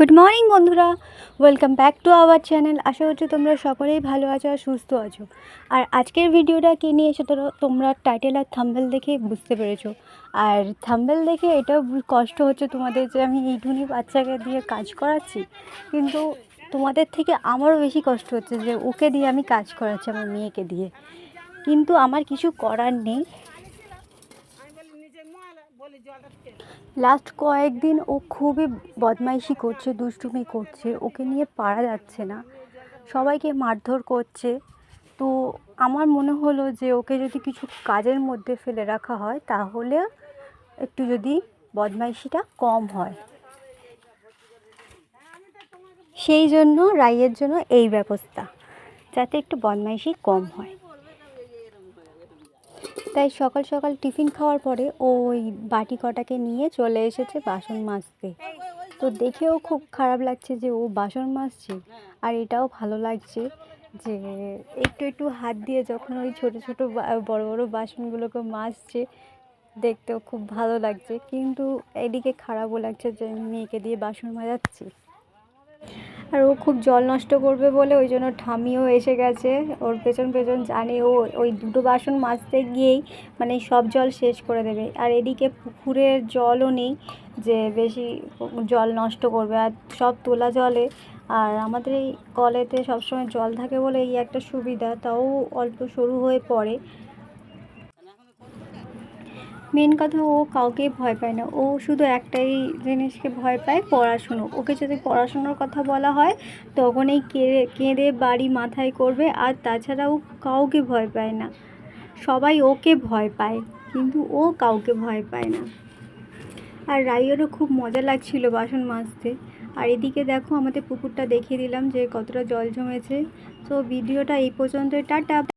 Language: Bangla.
গুড মর্নিং বন্ধুরা, welcome back to our channel. আশা করছি তোমরা সকলেই ভালো আছো আর সুস্থ আছো। আর আজকের ভিডিওটা কী নিয়ে এসে তোমরা টাইটেল আর থাম্বনেল দেখে বুঝতে পেরেছো। আর থাম্বনেল দেখে এটাও কষ্ট হচ্ছে তোমাদের যে আমি এইটুকুনি বাচ্চাকে দিয়ে কাজ করাচ্ছি, কিন্তু তোমাদের থেকে আমারও বেশি কষ্ট হচ্ছে যে ওকে দিয়ে আমি কাজ করাচ্ছি, আমার মেয়েকে দিয়ে। কিন্তু আমার কিছু করার নেই। লাস্ট কয়েকদিন ও খুবই বদমাইশি করছে, দুষ্টুমি করছে, ওকে নিয়ে পারা যাচ্ছে না, সবাইকে মারধর করছে। তো আমার মনে হলো যে ওকে যদি কিছু কাজের মধ্যে ফেলে রাখা হয় তাহলে একটু যদি বদমাইশিটা কম হয়, সেই জন্য রাইয়ের জন্য এই ব্যবস্থা, যাতে একটু বদমাইশি কম হয়। তাই সকাল সকাল টিফিন খাওয়ার পরে ও ওই বাটি কটাকে নিয়ে চলে এসেছে বাসন মাজতে। তো দেখেও খুব খারাপ লাগছে যে ও বাসন মাজছে, আর এটাও ভালো লাগছে যে একটু একটু হাত দিয়ে যখন ওই ছোটো ছোটো বড় বড় বাসনগুলোকে মাজছে, দেখতেও খুব ভালো লাগছে। কিন্তু এদিকে খারাপও লাগছে যে মেয়েকে দিয়ে বাসন মাজাচ্ছি। আর ও খুব জল নষ্ট করবে বলে ওই জন্য ঠামিও এসে গেছে ওর পেছন পেছন, জানে ও ওই দুটো বাসন মাজতে গিয়েই মানে সব জল শেষ করে দেবে। আর এদিকে পুকুরের জলও নেই যে বেশি জল নষ্ট করবে, আর সব তোলা জলে। আর আমাদের এই কলেতে সবসময় জল থাকে বলে এই একটা সুবিধা, তাও অল্প সরু হয়ে পড়ে। মেন কথা, ও কাউকে ভয় পায় না, ও শুধু একটাই জিনিসকে ভয় পায়, পড়াশুনো। ওকে যদি পড়াশুনোর কথা বলা হয় তখনই কেঁদে বাড়ি মাথায় করবে, আর তাছাড়া ও কাউকে ভয় পায় না। সবাই ওকে ভয় পায় কিন্তু ও কাউকে ভয় পায় না। আর রাইয়েরও খুব মজা লাগছিল বাসন মাজতে। আর এদিকে দেখো আমাদের পুকুরটা দেখিয়ে দিলাম যে কতটা জল জমেছে। তো ভিডিওটা এই পর্যন্ত, টাটা।